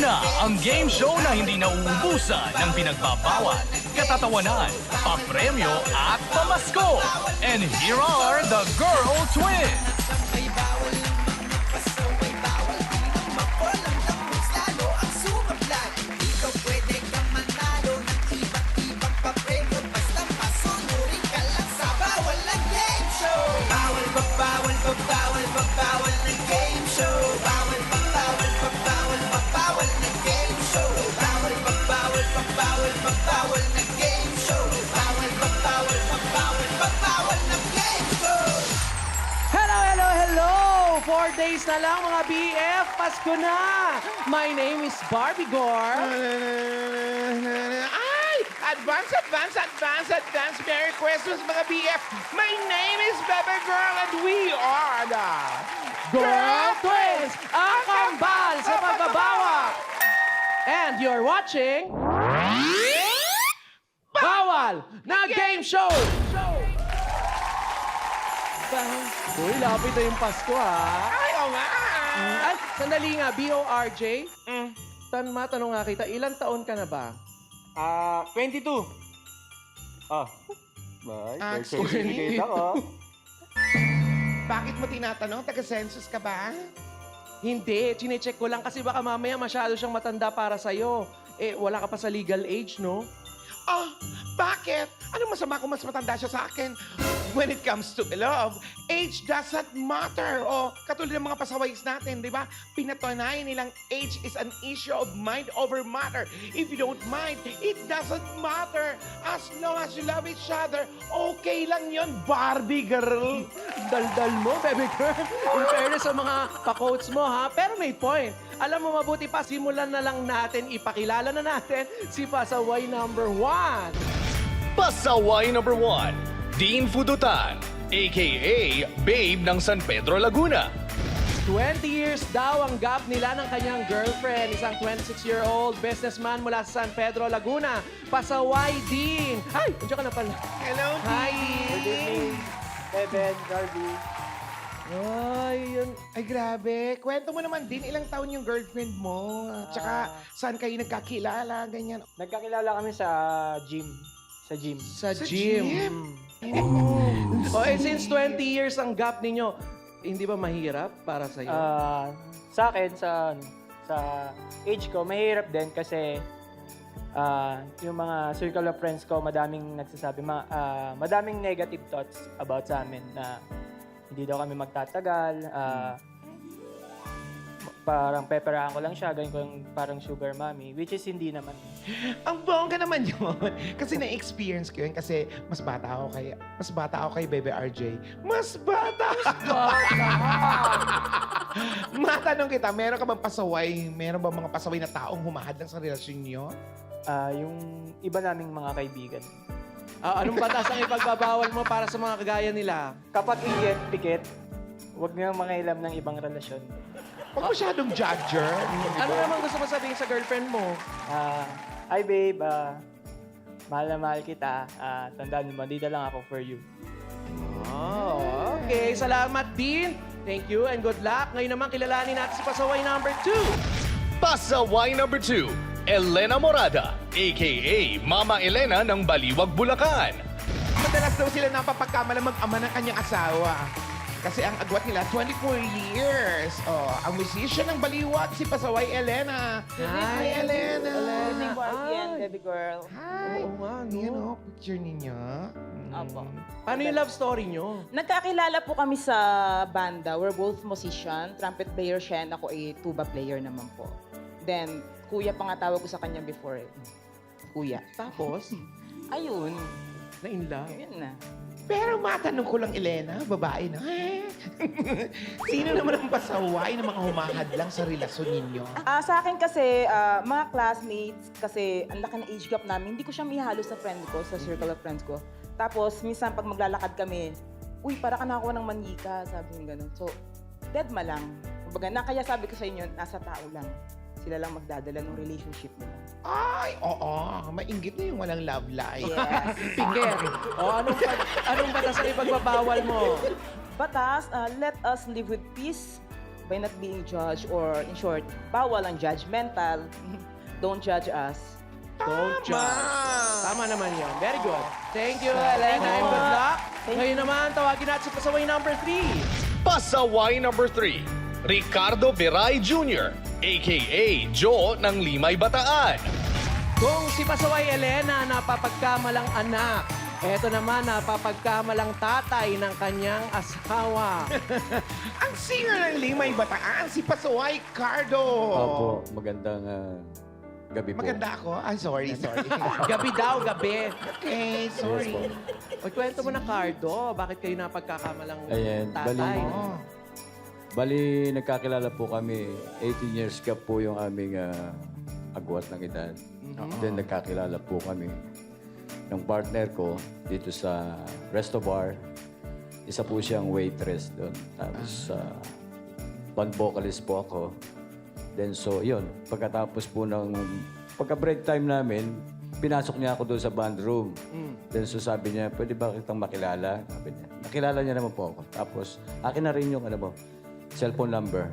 na ang game show na hindi nauubusan ng pinagbabawal, katatawanan, papremyo at pamasko. And here are the Girl Twins! Hello! 4 days na lang mga BF, Pasko na! My name is Barbie Gore. Ay! Advance! Merry Christmas, mga BF! My name is Bebe Girl and we are the Girl Twins! Ang kambal sa pagbabawa! And you're watching... Bawal na Game Show! Uy, lapit na yung Pasko, ha? Ay, oo nga! Ay, sandali nga, B-O-R-J. Matanong nga kita, ilang taon ka na ba? 22. Ah. Bye. Actually. Certificate ako. Bakit mo tinatanong? Taga-census ka ba? Hindi, chinecheck ko lang kasi baka mamaya masyado siyang matanda para sa'yo. Eh, wala ka pa sa legal age, no? Oh, bakit? Ano masama kung mas matanda siya sa akin? When it comes to love, age doesn't matter. O, katulad ng mga pasawais natin, di ba? Pinatunayan nilang age is an issue of mind over matter. If you don't mind, it doesn't matter. As long as you love each other, okay lang yon, Barbie girl. Daldal mo, baby girl. In fairness sa mga pa-quotes mo, ha? Pero may point. Alam mo, mabuti pa, simulan na lang natin, ipakilala na natin si Pasaway number 1. Pasaway number 1, Dean Fudutan, a.k.a. Babe ng San Pedro, Laguna. 20 years daw ang gap nila ng kanyang girlfriend, isang 26-year-old businessman mula sa San Pedro, Laguna. Pasaway Dean. Ay, nandiyan ka na pala. Hello, Hi, Good evening. Beben, Darby. Ay, yun. Ay, grabe. Kwento mo naman din, ilang taon yung girlfriend mo? Tsaka, saan kayo nagkakilala, ganyan? Nagkakilala kami sa gym. Sa gym. Sa Sa gym. gym? Oh, since 20 years ang gap ninyo, hindi ba mahirap para sa'yo? Sa akin, sa age ko, mahirap din kasi yung mga circle of friends ko, madaming nagsasabi, madaming negative thoughts about sa amin na hindi daw kami magtatagal, parang peperahan ko lang siya, ganyan ko yung parang sugar mommy, which is hindi naman. Ang bongga naman yun. Kasi na-experience ko yun kasi mas bata ako kay Bebe RJ. Mas bata! Matanong kita, meron ka bang pasaway? Meron bang mga pasaway na taong humahadlang sa relasyon niyo? Yung iba naming mga kaibigan. Anong batas ang ipagbabawal mo para sa mga kagaya nila? Kapag iyan, pikit, huwag niyang mangailam ng ibang relasyon. Huwag masyadong judger. Ano naman gusto mo sabihin sa girlfriend mo? Hi babe, mahal na mahal kita. Tandaan mo, dito lang ako for you. Oh, okay. Salamat, Dean. Thank you and good luck. Ngayon naman kilalanin natin si Pasaway number 2. Pasaway number 2, Elena Morada, a.k.a. Mama Elena ng Baliwag, Bulacan. Madalas daw sila napapagkamalang mag-ama ng kanyang asawa. Kasi ang agwat nila, 24 years. Oh, ang musician ng Baliwag, si Pasaway Elena. Hi, Elena. Good Ay. yan, baby girl. Hi. Oo nga, no? Yan o, picture ninyo. Apo. Paano yung love story nyo? Nagkakilala po kami sa banda. We're both musician. Trumpet player siya and ako ay tuba player naman po. Then, kuya pa nga tawag ko sa kanya before. Kuya. Tapos, Ayun. na-in love. Yun na. Pero matanong ko lang, Elena, babae na. Sino naman ang pasaway ng mga humahadlang sa relasyon ninyo? Sa akin kasi, mga classmates, kasi ang laki ng age gap namin, hindi ko siya mahalo sa friend ko, sa circle of friends ko. Tapos, minsan pag maglalakad kami, uy, para ka nakakuha ng manika, sabi niya gano'n. So, deadma lang. Kumbaga, kaya sabi ko sa inyo, nasa tao lang. Sila lang magdadala ng relationship nila. Ay, oo. Mainggit na yung walang love life. Yes. Piker. O, anong batas ang ipagbabawal mo? Batas, let us live with peace, by not being judged, or in short, bawal ang judgmental. Don't judge us. Don't judge. Tama naman yun. Very good. Thank you, Elena, and good luck. Ngayon naman, tawagin natin si pasaway number 3. Pasaway number 3, Ricardo Veray Jr., a.k.a. Joe ng Limay Bataan. Kung si pasaway Elena napapagkamalang anak, eto naman napapagkamalang tatay ng kanyang asawa. Ang singer ng Limay Bataan, si Pasaway Cardo. Opo, magandang gabi po. Maganda ako? Ah, sorry. Gabi daw, gabi. Okay, sorry. Kwento mo na, Cardo. Bakit kayo napagkakamalang Ayan, tatay? Bali, nagkakilala po kami. 18 years ka po yung aming agwat ng edad. Then nagkakilala po kami ng partner ko dito sa resto bar. Isa po siyang waitress doon. Tapos band vocalist po ako. Then so, yun. Pagkatapos po ng pagka-break time namin, pinasok niya ako doon sa band room. Then so sabi niya, pwede ba kitang makilala? Sabi niya. Nakilala niya naman po ako. Tapos akin na rin yung cellphone number.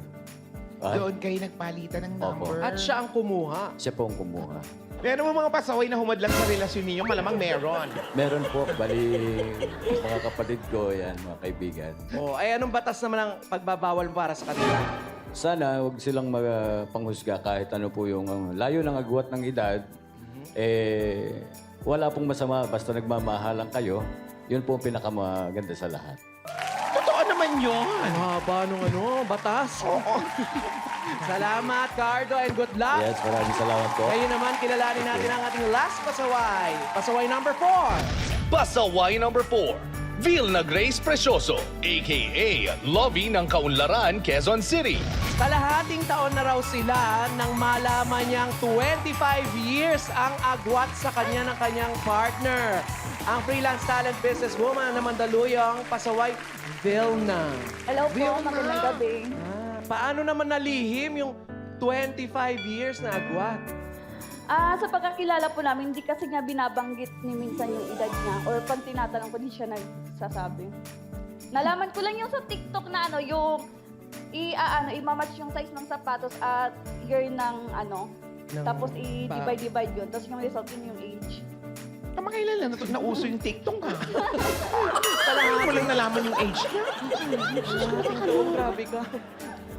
Doon kayo nagpalitan ng Opo. number. At siya ang kumuha. Siya po ang kumuha. Meron mo mga pasaway na humadlang sa relasyon ninyo? Malamang meron. Meron po, bali, mga kapatid ko, yan, mga kaibigan. Oh, ay anong batas naman ang pagbabawal para sa kanila? Sana huwag silang magpanghusga kahit ano po yung layo ng agwat ng edad. Wala pong masama basta nagmamahalan kayo. Yun po ang pinakamaganda sa lahat. Totoo naman yun. Ang haba nung batas. Salamat, Cardo, and good luck. Yes, maraming salamat po. Ngayon naman, kilalanin natin ang ating last pasaway. Pasaway number 4. Pasaway number 4, Vilna Grace Precioso, a.k.a. Lovey ng Kaunlaran, Quezon City. Kalahating taon na raw sila nang malaman niyang 25 years ang agwat sa kanya ng kanyang partner. Ang freelance talent businesswoman na Mandaluyong, pasaway Vilna. Hello po, Vilna. magandang gabi. Paano naman nalihim yung 25 years na agwat? Sa pagkakilala po namin, hindi kasi nga binabanggit ni minsan yung edad niya or pag tinatanong ko, di siya nagsasabi. Nalaman ko lang yung sa TikTok na yung i-match yung size ng sapatos at year ng tapos i-divide yun. Tapos yung result yun yung age. Kamakailan lang nauso yung TikTok ka. Talagang ko lang nalaman yung age niya. Grabe ka.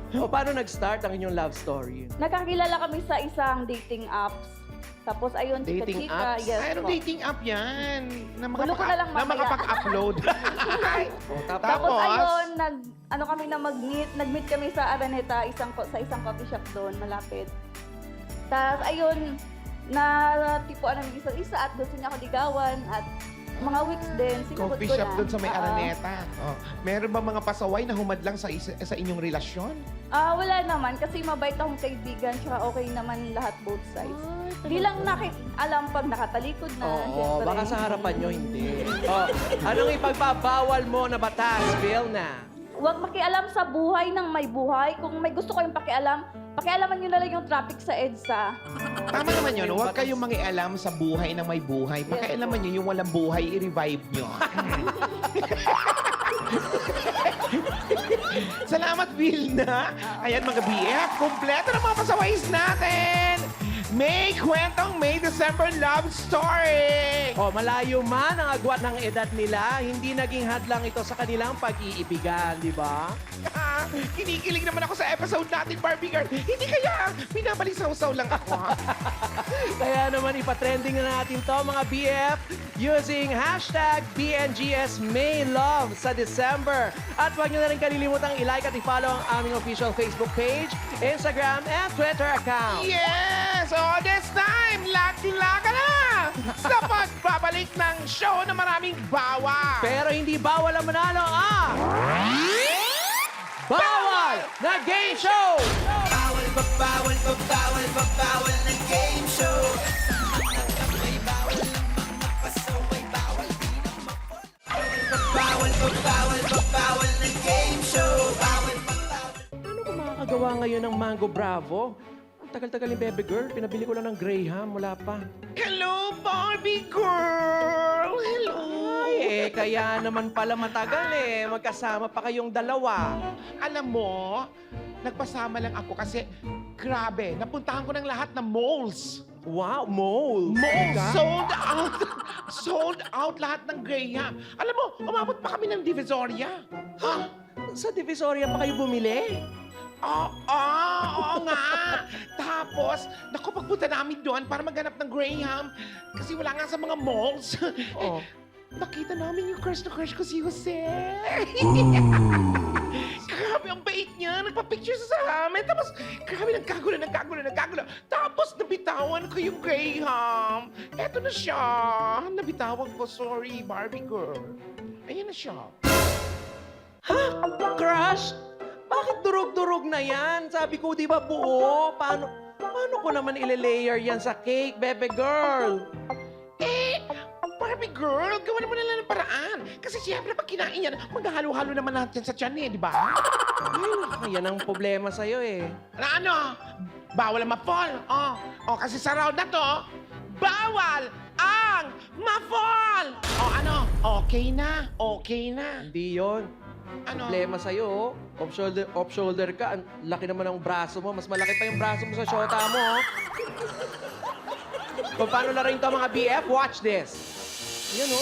O paano nag-start ang inyong love story? Nagkakilala kami sa isang dating apps. Tapos ayun, Dating chika-chika. apps? Yes Ay, anong po. dating app yan? Gulo ko na lang mamaya. makapag-upload. Tapos ayun, kami na mag-meet. Nag-meet kami sa Araneta, sa isang coffee shop doon, malapit. Tapos ayun, natipuan namin isa-isa at gusto niya ako ligawan at mga weeks din, sinagot Coffee ko shop na. doon sa may Araneta. Meron ba mga pasaway na humadlang sa inyong relasyon? Wala naman, kasi mabait akong kaibigan, tsaka okay naman lahat both sides. Di lang alam pag nakatalikod na. Oo, syempre. baka sa harapan nyo hindi. Anong ipagbabawal mo na batas, Vilna? Huwag makialam sa buhay ng may buhay. Kung may gusto kayong pakialaman nyo na lang yung traffic sa EDSA. Tama naman yun. Huwag kayong mangialam sa buhay ng may buhay. Pakialaman nyo yung walang buhay, i-revive nyo. Salamat, Vilna. Ayan, mga BF. Kompleto ng mga pasaways natin. May kwentong May December love story. Malayo man ang agwat ng edad nila, hindi naging hadlang ito sa kanilang pag-iibigan, di ba? Kinikilig naman ako sa episode natin, Barbie Girl. Hindi kaya, pinabalisaw-saw lang ako. Kaya naman ipatrending na natin to mga BF using hashtag BNGSMayLove sa December. At huwag nyo na rin kalilimutang i-like at i-follow ang aming official Facebook page, Instagram, and Twitter account. Yes! So this time, laki-laka na sa pagbabalik ng show na maraming bawa. Pero hindi bawal ang manalo Bawal na Game Show! Paano ko makakagawa ngayon ng Mango Bravo? Ang tagal-tagal ni Bebe Girl. Pinabili ko lang ng Graham. Wala pa. Hello, Barbie Girl! Hello! Kaya naman pala matagal Magkasama pa kayong dalawa. Alam mo, nagpasama lang ako kasi, grabe, napuntahan ko ng lahat ng malls. Wow, mole. Malls, Ka? sold out. Sold out lahat ng Graham. Alam mo, umabot pa kami ng Divisoria. Ha? Sa Divisoria pa kayo bumili? Oo nga. Tapos, naku, pagpunta namin doon para maghanap ng Graham, kasi wala nga sa mga malls. Oh. Nakita namin yung crush na crush ko si Jose. Grabe, ang bait niya. Nagpa-picture sa amin. Tapos, grabe, nagkagulo. Tapos, nabitawan ko yung Graham. Eto na siya. Nabitawan ko. Sorry, Barbie girl. Ayan na siya. Crush? Bakit durog-durog na yan? Sabi ko, di ba buo? Paano ko naman ile-layer yan sa cake, bebe girl? Barbie girl, gawa naman nila ng paraan. Kasi siyempre, pag kinain yan, maghahalo-halo naman natin sa tiyan eh, di ba? Ay, yan ang problema sa'yo eh. Ano? Bawal ang ma-fall. Kasi sa round na to, bawal ang ma-fall! Ano? Okay na. Hindi yon. Ano? Problema sa'yo, oh. Off-shoulder ka. Ang laki naman ng braso mo. Mas malaki pa yung braso mo sa shota mo, oh. Kung paano na rin to mga BF, watch this. Yan, oh.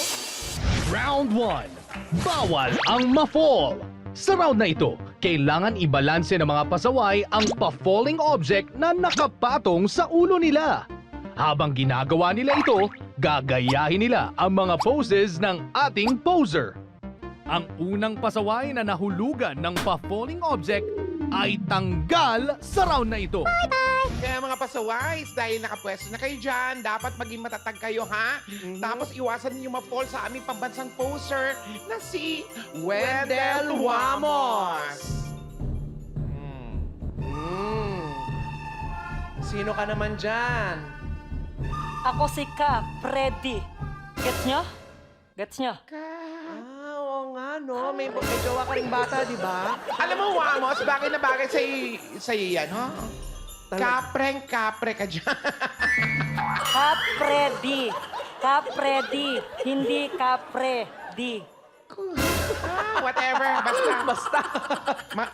Round 1. Bawal ang ma-fall. Sa round na ito, kailangan ibalanse ng mga pasaway ang pa-falling object na nakapatong sa ulo nila. Habang ginagawa nila ito, gagayahin nila ang mga poses ng ating poser. Ang unang pasaway na nahulugan ng pa-falling object ay tanggal sa round na ito. Kaya mga pasaways, dahil nakapwesto na kayo dyan, dapat maging matatag kayo, ha? Tapos iwasan niyo ma-fall sa aming pambansang poser na si Wendell Wamos. Sino ka naman dyan? Ako si Ka, Freddy. Gets nyo? Oo nga, no? May jowa ka ring bata, di ba? Alam mo, Wamos, bagay na bagay sa'yo yan, ha? Kapre ka dyan. Ka, Freddy. Hindi Kapre-di. Whatever, basta.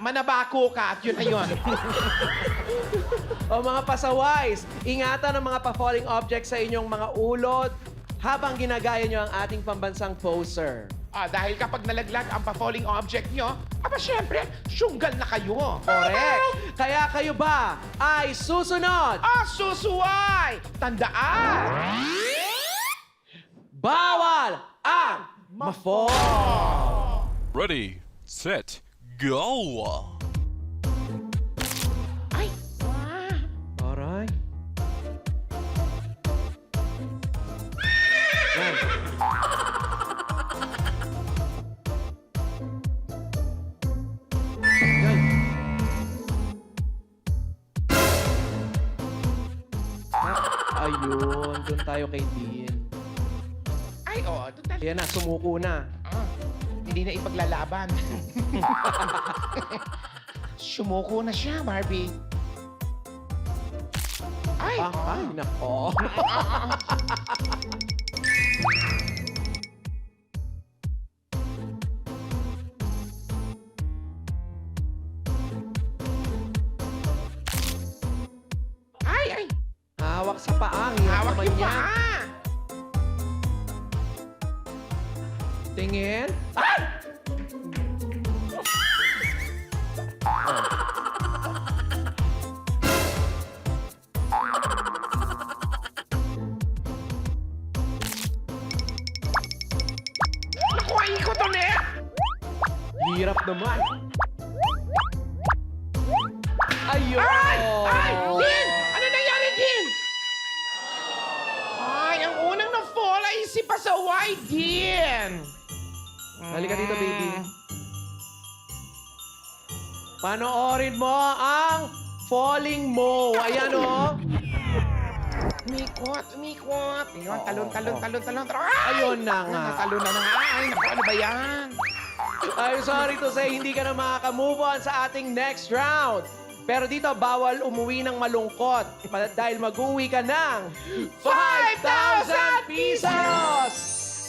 Manabako ka at yun na yun. O mga pasaways, ingatan ang mga pa-falling objects sa inyong mga ulod habang ginagaya nyo ang ating pambansang poser. Dahil kapag nalaglag ang pa-falling object nyo, syempre, syunggal na kayo. Correct! Kaya kayo ba ay susunod? Susuway! Tandaan! Bawal ang ma-fall! Ready, set, go! Ay! Aray. Yan. Yan. Ayun, doon tayo kay Dean. Ay, doon tayo. Ayan na, sumuko na. Hindi na ipaglalaban. Sumuko na siya, Barbie. Ay! Ay, nako. Ay! Hawak sa paang. Yan Hawak naman yung yan. paa! Tingin. Ay! Naku, ay ko to, ne! Hirap naman. Ayun! Ay! Din! Ano nangyari, Din? Ay, ang unang na-fall ay si Pasaway, Din! Halika dito, baby. Panoorin mo ang Falling Mo. Ayan, oh. Umikot. Ayun, talon. Ayun na nga. Natalon na nga. Ay, naku, ano ba yan? I'm sorry to say, hindi ka na makaka-move on sa ating next round. Pero dito, bawal umuwi ng malungkot dahil mag-uwi ka ng 5,000 pesos!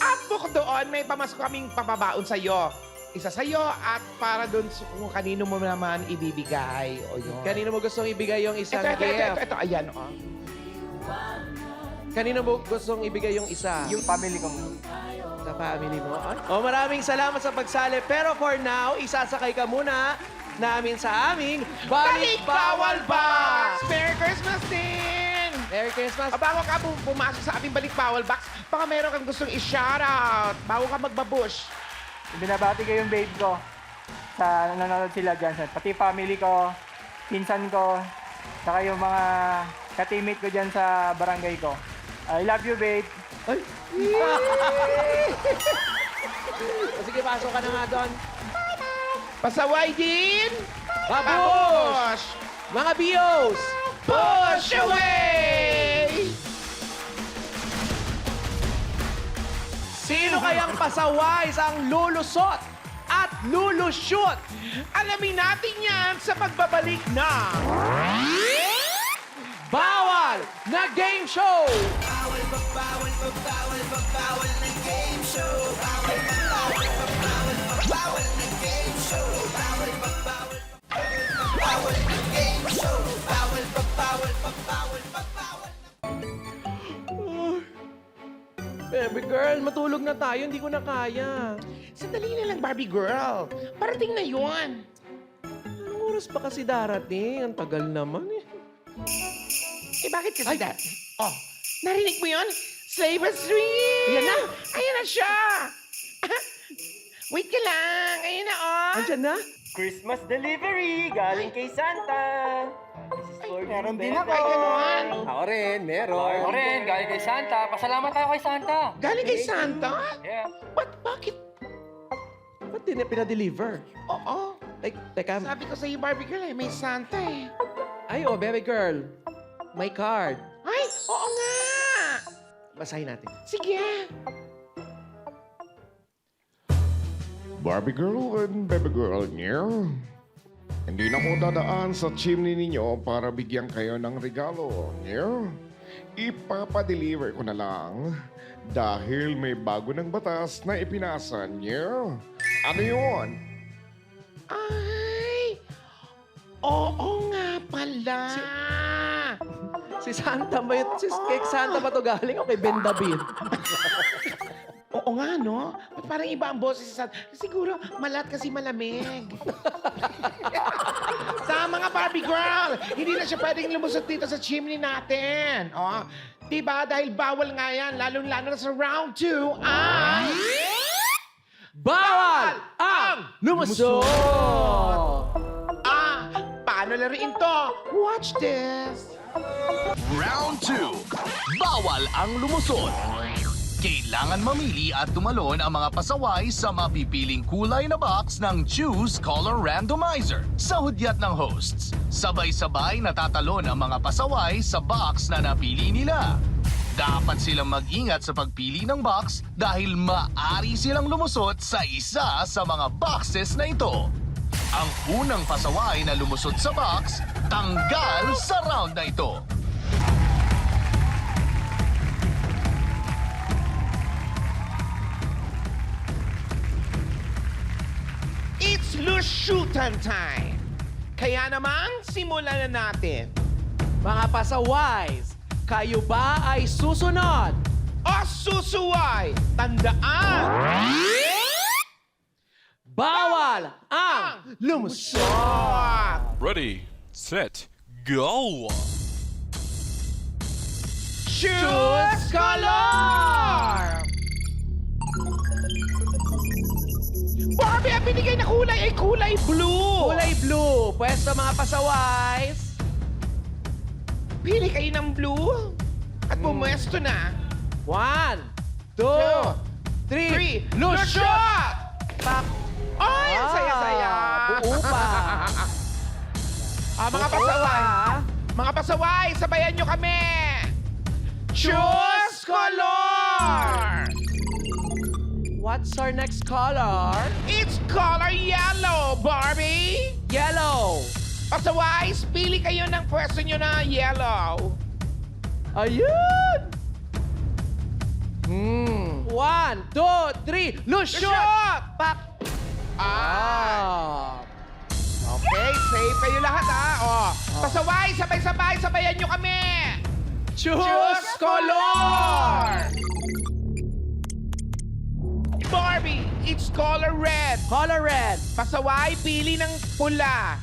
At bukod doon, may pamasko kaming pababaon sa'yo. isa sa'yo at para doon kung kanino mo naman ibibigay. O yun. Kanino mo gustong ibigay yung isang Ito, gift? ito, ayan, oh. Kanino mo gustong ibigay yung isa? Yung family ko. Sa family mo. Oh, maraming salamat sa pagsali. Pero for now, isasakay ka muna namin sa aming Balik Bawal Box! Merry Christmas din! Merry Christmas! Bago ka pumasok sa ating Balik Bawal Box, baka meron kang gustong i-shoutout. Bago ka magbabush. Binabati ko yung babe ko. Sa nanonood sila dyan. Pati family ko, pinsan ko, saka yung mga ka-teammate ko dyan sa barangay ko. I love you, babe. Ay! Sige, pasok ka na nga doon. Pasaway din! Babush! Mga bios! Push away! Sino kayang pasaway sa ang lulusot at lulushoot? Alamin natin yan sa pagbabalik na... Bawal na game show! Baby girl, matulog na tayo. Hindi ko na kaya. Sandali na lang, Barbie girl. Parating na yun. Anong oras pa kasi darating? Ang tagal naman eh. Eh, bakit kasi that? Oh, narinig mo yun? Save us three! Yan na. Ayan na siya! Wait ka lang! Ayan na, oh! Andyan na? Christmas delivery galing kay Santa. Meron din ako. Ay, ganun. Ako rin, meron. Ako rin, galing kay Santa. Pasalamat tayo kay Santa. Galing kay Santa? Yeah. Bakit? Ba't din pinadeliver? Oo. Teka. Sabi ko sa iyo, Barbie girl, may Santa eh. Ay, oh, baby girl. May card. Ay, oo nga! Basahin natin. Sige. Barbie girl and baby girl niya. Hindi na ko dadaan sa chimney ninyo para bigyan kayo ng regalo niya. Ipapadeliver ko na lang dahil may bago ng batas na ipinasa niya. Ano yun? Ay! Oo nga pala! Si Santa ba yun? Kay Santa ba to galing o kay Ben David? Oo nga, no? Ba't parang iba ang boses sa Santa? Siguro, malat kasi malamig. Sa mga Barbie girl, hindi na siya pwedeng lumusot dito sa chimney natin. Oh, diba? Dahil bawal nga yan, lalong-lalo na sa round 2 ay... Bawal ang lumusot! Paano laruin to? Watch this! Round 2. Bawal ang lumusot. Kailangan mamili at tumalon ang mga pasaway sa mapipiling kulay na box ng Choose Color Randomizer sa hudyat ng hosts. Sabay-sabay natatalon ang mga pasaway sa box na napili nila. Dapat silang mag-ingat sa pagpili ng box dahil maaari silang lumusot sa isa sa mga boxes na ito. Ang unang pasaway na lumusot sa box, tanggal sa round na ito. It's Lushutan time! Kaya naman, simulan na natin. Mga pasaways, kayo ba ay susunod? O susuway, tandaan! Bawal ang lumusot! Ready, set, go! Choose color! Barbie, ang binigay na kulay ay kulay blue! Kulay blue. Pwesto mga pasaways. Pili kayo ng blue at pumwesto na. 1, 2, 3. Lushot! Pak! Ay, ang saya-saya! Buo pa. Mga pasaway! Mga pasaway, sabayan nyo kami! Choose color! What's our next color? It's color yellow, Barbie! Yellow. Pasaways, pili kayo ng pwesto nyo na yellow. Ayun! 1, 2, 3. Lushot! Lushot! Pak! Ah! Okay, safe kayo lahat Pasaway, sabay-sabay, sabayan nyo kami! Choose color! Barbie, it's color red. Color red. Pasaway, pili ng pula.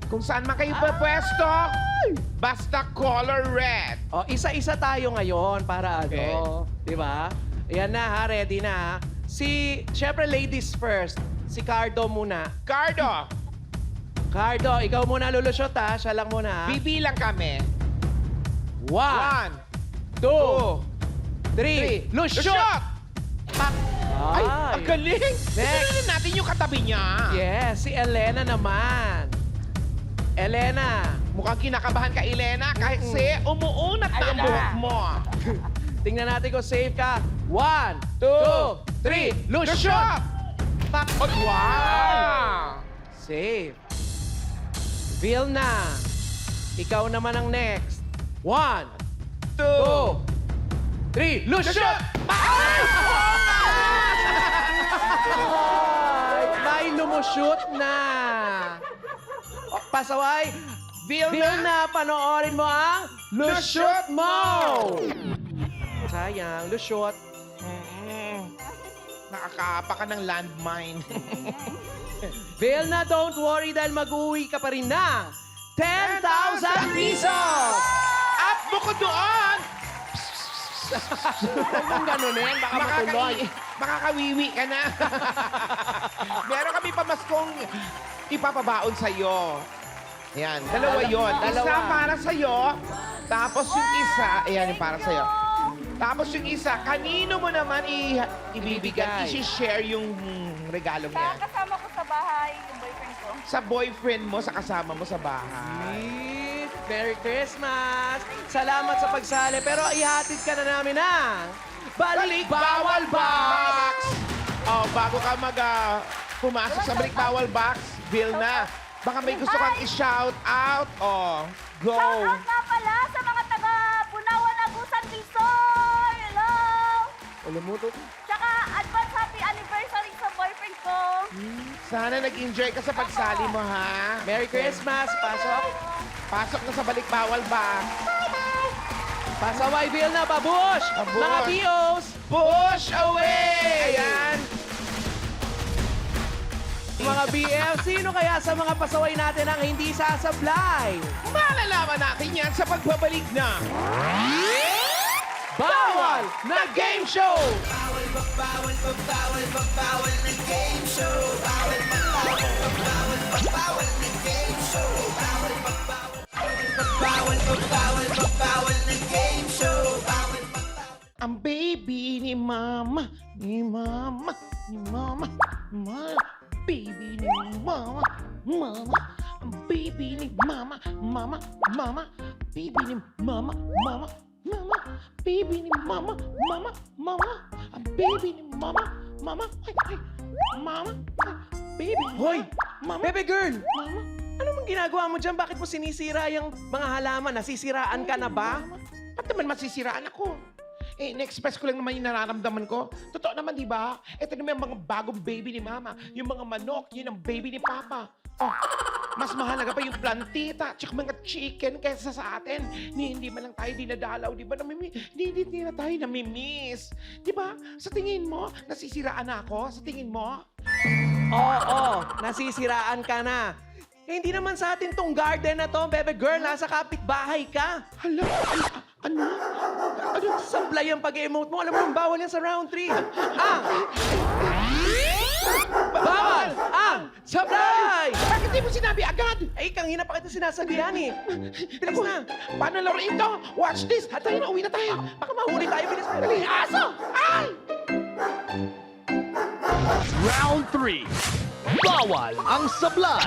Kung saan man kayo pwesto, basta color red. Isa-isa tayo ngayon para Okay. Di ba? Ayan na ha, ready na ha. Siyempre ladies first. Si Cardo muna. Cardo, Cardo, ikaw muna lulusot ha. Siya lang muna ha. bibilang kami. 1, 1, 2, 3, lusot! Ay, ang galing! Next. Tignan natin yung katabi niya. Yes, si Elena naman. Elena, Mukhang kinakabahan ka, Elena, kasi umuunat na ang buhok mo. tingnan natin kung safe ka. 1, 2, 3, lusot! Wow! Safe. Vilna, ikaw naman ang next. 1, 2, 3, lusot! May lumushoot na. Pasaway, Vilna, panoorin mo ang lushoot mo! Sayang, lushoot. Nakakaapa ka ng landmine. Vilna, don't worry dahil mag-uwi ka pa rin ng 10,000 pesos! At bukod doon, Kung ganunin, baka matuloy. makakawiwi ka na. Meron kami pamaskong ipapabaon sa'yo. Ayan, dalawa yon. Isa para sa'yo, tapos yung isa, ayan yung para sa'yo. Tapos yung isa, kanino mo naman ibibigay, i-share yung regalo niya? Kasama ko sa bahay, yung boyfriend ko. Sa boyfriend mo, sa kasama mo sa bahay. Sweet! Merry Christmas! Salamat sa pagsali, pero ihatid ka na namin ng Balik Bawal Box! Oh, bago ka pumasok sa Balik Bawal Box, Vilna, baka may gusto kang i-shout out. Oh, go! Shout out nga pala sa mga taga Bunawan, Agusan, Quezon! Hello! Alam mo to? Tsaka advance happy anniversary sa boyfriend ko. Sana nag-enjoy ka sa pagsali mo, ha? Merry Christmas! Pasok! Pasok na sa Balik Bawal Box. Pasaway, Vilna! Babush! Babush! Mga BOs! Push away! Ayan. Mga BF, sino kaya sa mga pasaway natin ang hindi sasablay? Malalaman natin yan sa pagbabalik na Bawal na Game Show! ang baby ni Mama, ni Mama, ni Mama, Mama, baby ni Mama, Mama, ang baby ni Mama, Mama, Mama, baby ni Mama, Mama, Mama, baby ni Mama, Mama, Mama, ang baby ni Mama, Mama, ay, Mama, baby, Hoy! Mama, Bebe girl! Mama, Ano mong ginagawa mo dyan? Bakit mo sinisira yung mga halaman? Nasisiraan ka na ba? ba't naman masisiraan ako? Na-express ko lang naman yung nararamdaman ko. Totoo naman, di ba? Ito naman yung mga bagong baby ni Mama. Yung mga manok, yun ang baby ni Papa. Oh, mas mahalaga pa yung plantita at mga chicken kaysa sa atin. Hindi man lang tayo dinadalaw, di ba? Hindi na tayo namimiss. Di ba? Sa tingin mo, nasisiraan na ako? Sa tingin mo? Oo, nasisiraan ka na. Hindi naman sa atin tong garden na to, Bebe girl. Nasa kapitbahay ka. Hala, ano? Sablay ang pag-emote mo. Alam mo, bawal yan sa round 3. Bawal ang sablay! Bakit di mo sinabi agad? Ay, kanina pa kita sinasabihan eh. Bilis na. Paano laruin to? Watch this! Tayo na, uwi na tayo! Baka mahuli tayo. Bilis mo. Dali, aso! Ay! Round 3. Bawal ang sablay.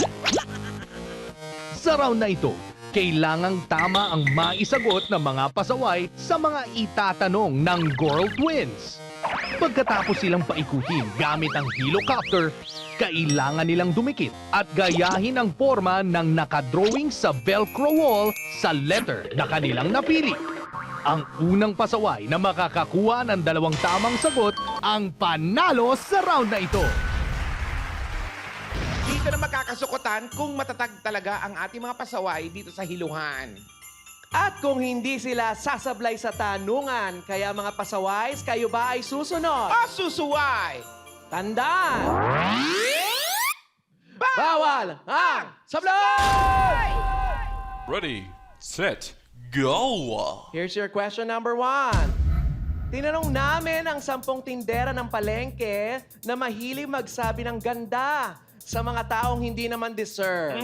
Sa round na ito, kailangang tama ang maisagot ng mga pasaway sa mga itatanong ng Girl Twins. Pagkatapos silang paikutin gamit ang helicopter, kailangan nilang dumikit at gayahin ang forma ng nakadrawing sa Velcro wall sa letter na kanilang napili. Ang unang pasaway na makakakuha ng 2 tamang sagot ang panalo sa round na ito. dito na magkakasukutan kung matatag talaga ang ating mga pasaway dito sa hiluhan. At kung hindi sila sasablay sa tanungan, kaya mga pasaways, kayo ba ay susunod? O susuway! Tandaan! Bawal ang sablay! Ready, set, go! Here's your question number 1. Tinanong namin ang 10 tindera ng palengke na mahilig magsabi ng ganda sa mga taong hindi naman deserve.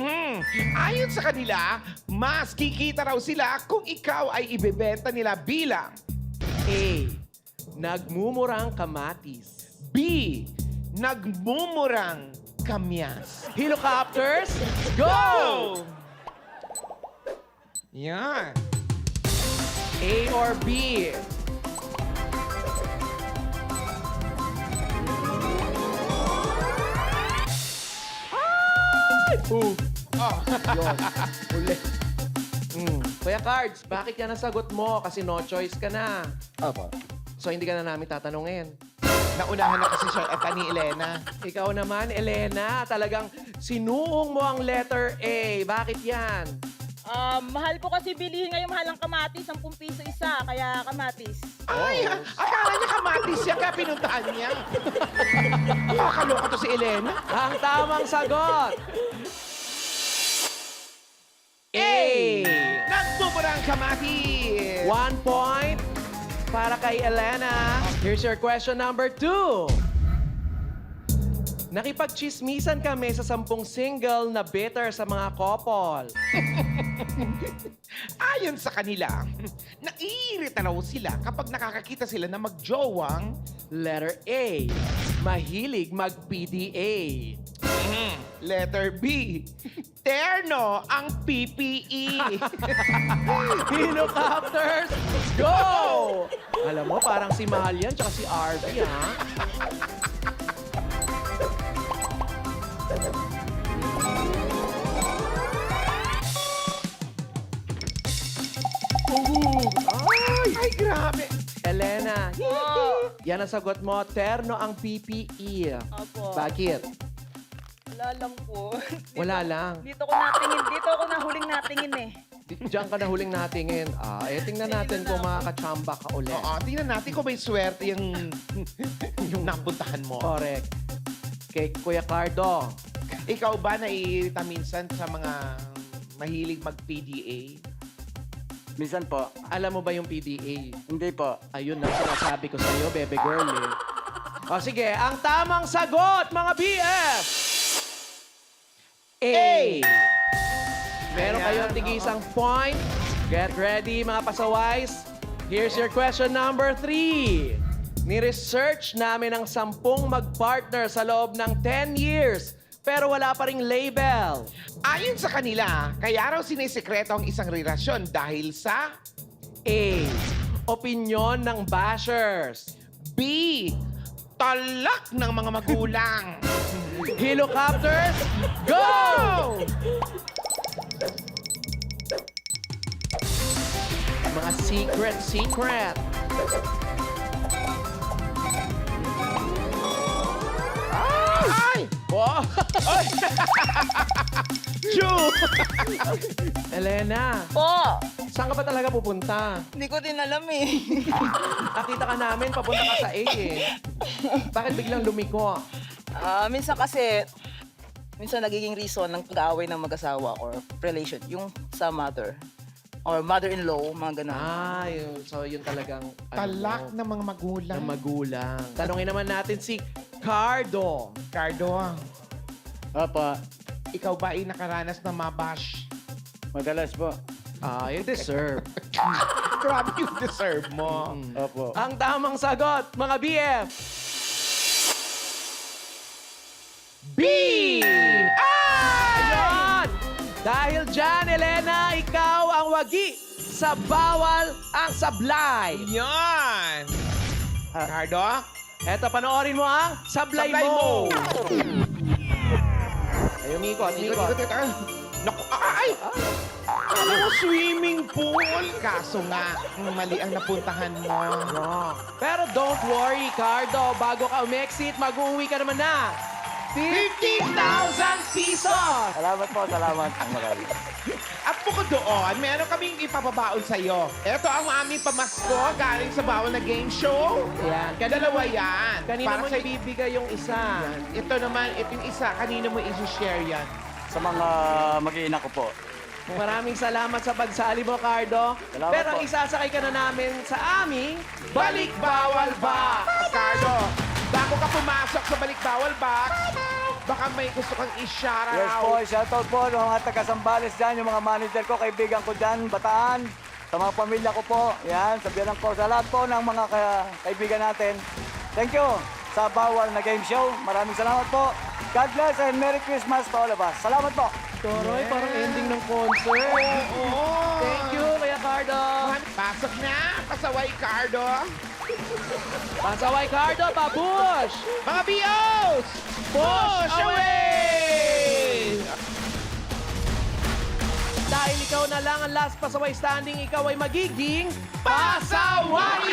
Ayon sa kanila, mas kikita raw sila kung ikaw ay ibebenta nila bilang A. Nagmumurang kamatis. B. Nagmumurang kamyas. Helicopters, go! Yan. A or B? Yun. Uli. Kuya Cards, bakit yan ang sagot mo? Kasi no choice ka na. Apa. So hindi ka na namin tatanungin. Naunahan na kasi siya at ni Elena. Ikaw naman, Elena, talagang sinuong mo ang letter A. Bakit yan? Mahal ko kasi bilihin ngayon mahal ang kamatis, 10 piso isa, kaya kamatis. Ay, akala niya kamatis siya kaya pinuntahan niya. Nakakaloka to si Elena. Ang tamang sagot! A! Nagmumurang kamatis. 1 point para kay Elena. Here's your question number 2. Nakipagchismisan kami sa 10 single na bitter sa mga couple. Ayon sa kanila, naiirita raw sila kapag nakakakita sila na magjowang Letter A. Mahilig mag-PDA. letter B. Terno ang PPE. Helicopters, go! Alam mo, parang si Mahal yan, tsaka si RV, ha? Ay, grabe. Elena, yan ang sagot mo. Terno ang PPE. Opo. Bakit? Wala lang po. Wala lang. Dito ako nahuling natingin eh. Diyan ka na huling natingin. Tingnan natin kung makakachamba ka ulit. Oo, tingnan natin kung may swerte yung napuntahan mo. Correct. Kay Kuya Cardo. Ikaw ba naiirita minsan sa mga mahilig mag-PDA? Minsan po. Alam mo ba yung PDA? Hindi po. Ayun ang sinasabi ko sa'yo, bebe girl eh. O sige, ang tamang sagot, mga BF! A! Meron kayong tigisang point. Get ready, mga pasaways. Here's your question number 3. Ni-research namin ang 10 mag-partner sa loob ng 10 years, pero wala pa ring label. Ayon sa kanila, kaya raw sinisekreto ang isang relasyon dahil sa A. Opinyon ng bashers. B. Talak ng mga magulang. Helicopters, go! Mga secret. Ay! Wow! Choo! Elena, Po! saan ka ba talaga pupunta? Hindi ko din alam eh. Nakita ka namin, papunta ka sa A eh. Bakit biglang lumiko? Minsan nagiging reason ng pag-aaway ng mag-asawa or relation, yung sa mother or mother-in-law, mga ganun. So yun talagang... Talak ng mga magulang. ng magulang. Tanungin naman natin si Cardo. Cardo, Apa. ikaw ba ay nakaranas na mabash? Madalas po. You deserve. Grabe yung deserve mo. Opo. Ang tamang sagot, mga BF. B! Ayun! Dahil dyan, Elena, ikaw ang wagi sa bawal ang sablay. Yan! Cardo? Eto, panoorin mo ang sablay, Sablay mo. Ay, umikot. Naku, ay! Alam mo, swimming pool. Kaso nga, mali ang napuntahan mo. Wrong. Pero don't worry, Cardo. Bago ka umexit, mag-uwi ka naman na. 50,000 pesos! Salamat po, salamat. Ang marami. At bukod doon, meron kaming ipapabaon sa'yo. Ito ang aming pamasko galing sa bawal na game show. Yan. Dalawa yan. Kanina Para mo sa- ibibigay yung isa. Ito naman, ito yung isa. Kanina mo i-share yan. Sa mga mag-iina ko po. Maraming salamat sa pagsali mo, Cardo. Salamat Pero po. isasakay ka na namin sa aming Balik Bawal Box! Cardo, bago ka pumasok sa Balik Bawal Box, baka may gusto kang i-shoutout. Yes po, shoutout po ng mga taga-Sambales dyan, yung mga manager ko, kaibigan ko dyan, Bataan, sa mga pamilya ko po, yan, sabihan ko, sa lahat po ng mga kaibigan natin. Thank you sa Bawal na Game Show. Maraming salamat po. God bless and Merry Christmas to all of us. Salamat po. Toroy, parang ending ng concert. Oo. Thank you, Kuya Cardo. Pasok na, pasaway Cardo. Pasaway, Cardo, pabush! Mga BOs! Push away! Dahil ikaw na lang ang last pasaway standing, ikaw ay magiging pasawais!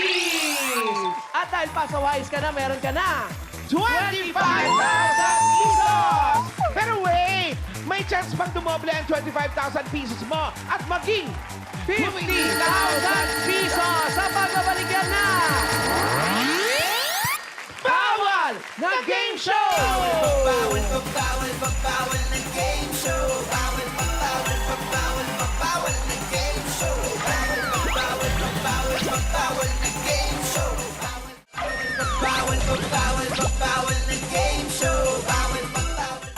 At dahil pasawais ka na, meron ka na 25,000 pesos! Pero wait! May chance bang dumoble ang 25,000 pesos mo at maging 50,000 pesos sa pagbabalikan na Bawal na Game Show!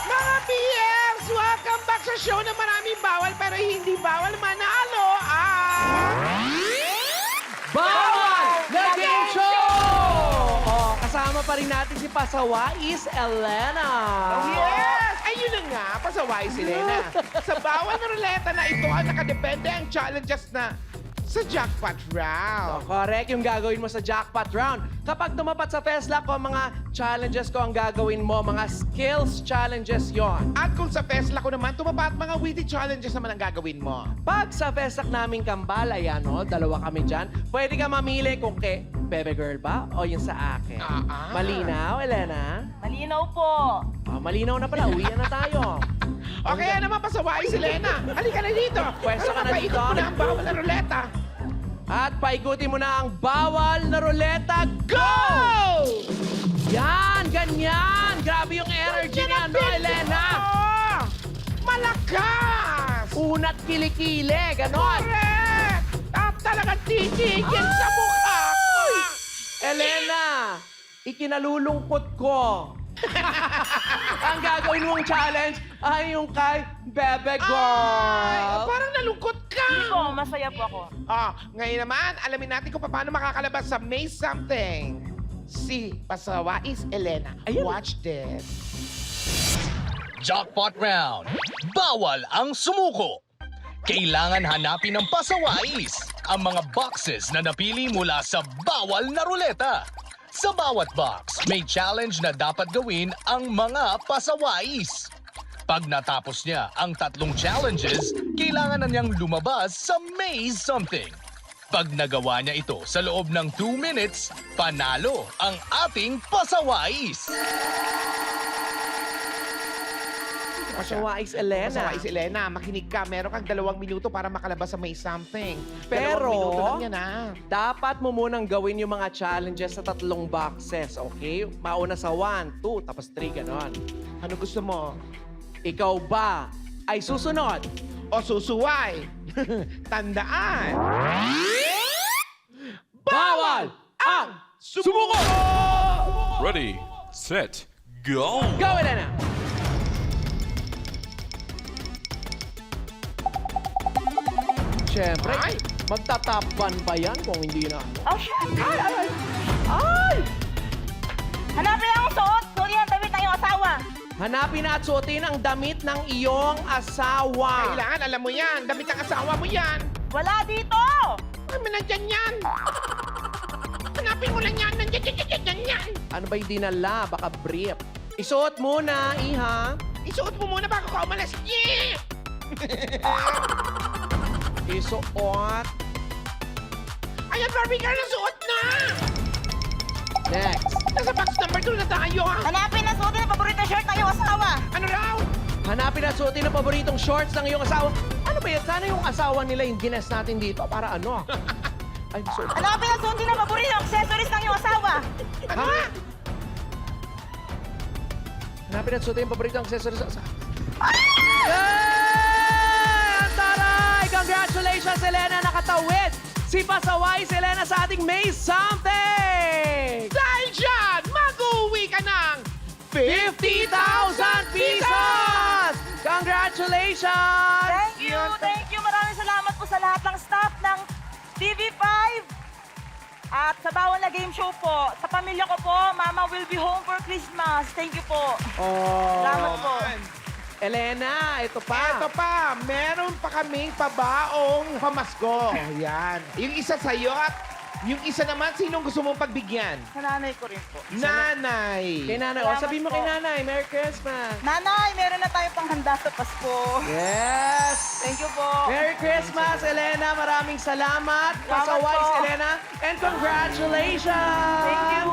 Mga PMs! Welcome back sa show na maraming bawal pero hindi bawal manalo Bawal na Game Show! Oh, kasama pa rin natin si Pasawais Elena. Yes! Ayun na nga, pasaway si Lena. Sa bawal na ruleta na ito ang nakadepende ang challenges na sa jackpot round. Correct yung gagawin mo sa jackpot round. Kapag tumapat sa FESLAC ko, mga challenges ko ang gagawin mo, mga skills challenges yon. At kung sa FESLA ko naman, tumapat mga witty challenges naman ang gagawin mo. Pag sa FESLAC naming kambal, ayan o, dalawa kami dyan, pwede ka mamili kung kay Bebe Girl ba o yung sa akin. Malinaw, Elena? Malinaw po. Oh, malinaw na pala, uwi na tayo. Okay, naman pasaway si Lena. Halika na dito. Pwesto ka na dito. Paikot mo na ang bawal na ruleta. At paikutin mo na ang bawal na ruleta. Go! Yan, ganyan. Grabe yung energy niya, no, Elena? Oh, malakas! Unat kilikili, ganon. Correct! At talagang titigil sa mukha ko. Elena, ikinalulungkot ko. Ang gagawin mong challenge ay yung kay Bebe Ay, Girl. parang nalungkot ka. Hindi po, masaya po ako. Ngayon naman, alamin natin kung paano makakalabas sa May Something. Si Pasawais Elena. Ayan. Watch this. Jackpot round. Bawal ang sumuko. Kailangan hanapin ng pasawais ang mga boxes na napili mula sa bawal na ruleta. Sa bawat box, may challenge na dapat gawin ang mga pasawais. Pag natapos niya ang 3 challenges, kailangan na niyang lumabas sa Maze Something. Pag nagawa niya ito sa loob ng 2 minutes, panalo ang ating pasawais. Pasawais Elena. Pasawais Elena, makinig ka. Meron kang 2 minuto para makalabas sa May Something. Pero, 2 minuto lang yan, dapat mo munang gawin yung mga challenges sa 3 boxes, okay? Mauna sa 1, 2, tapos 3, ganon. Ano gusto mo? Ikaw ba ay susunod? O susuway? Tandaan! Bawal ang sumuko! Ready, set, go! Go, Elena! Siyempre, Ay! magta-top 1 ba yan kung hindi na? Oh, shit! Ay! Hanapin ang suot! Suot yan, damit ng iyong asawa! Hanapin at suotin ang damit ng iyong asawa. Kailangan, alam mo yan. Damit ang asawa mo yan. Wala dito! Ay, nandyan yan. Hanapin mo lang yan. Nandyan yan. Ano ba'y dinala? Baka brief. Isuot muna, iha. Isuot mo muna bago ka umalis. Yeah! Isuot. Ayan, Barbie girl, nasuot na! Next. Nasa box number 2 na tayo, ha? Hanapin ang suot ng paborito shirt ng iyong asawa. Ano raw? Hanapin at suotin ang paboritong shorts ng iyong asawa. Ano ba yan? Sana yung asawa nila yung gines natin dito. Para ano? Ay, sorry. Hanapin at suotin ang paboritong accessories ng iyong asawa. Ano? Hanapin at suotin ang paboritong accessories sa asawa. Yay! Ang taray! Congratulations, Elena! Nakatawid! Si Pasaway, si Elena sa ating May Something! Dahil dyan, mag-uwi ka ng 50,000 pesos! Congratulations! Thank you. Maraming salamat po sa lahat ng staff ng TV5. At sa bawal na game show po, sa pamilya ko po, Mama will be home for Christmas. Thank you po. Oh. Salamat po. Elena, ito pa. Eto pa, meron pa kaming pabaong pamasko. Yan. Yung isa sa'yo at yung isa naman, sinong gusto mong pagbigyan? Sa nanay ko rin po. Nanay. Kay nanay. Salamat Sabihin mo po. kay nanay, Merry Christmas. Nanay, meron na tayong panghanda sa Pasko. Yes! Thank you po. Merry Christmas, Elena. Maraming salamat. Pasaway po. si Elena. And congratulations! Thank you.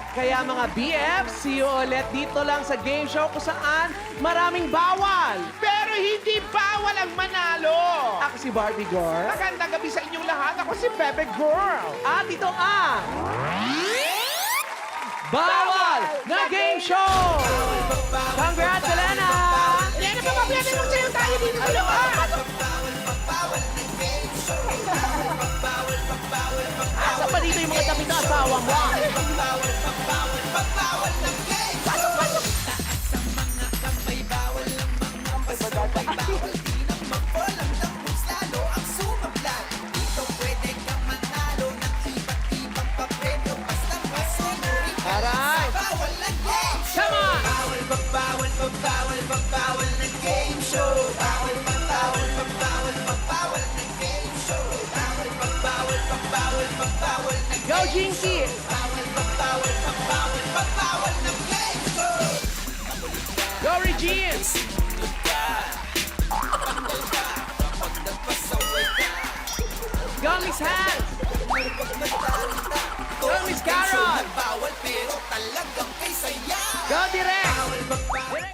Kaya mga BF, see you ulit dito lang sa game show kung saan maraming bawal. Pero hindi bawal ang manalo. Ako si Barbie Girl. Magandang gabi sa inyong lahat. Ako si Bebe Girl. At ito ang Bawal na Game Show! Congrats, Elena! Elena, papabiyanin mo sa'yo tayo dito sa loob. Asa pa dito yung mga damit na asawa mo? Alright! Come on! Go, Jinky! Go, Regine! Go, Miss Hans! Go, Miss Carol! Go, Direk!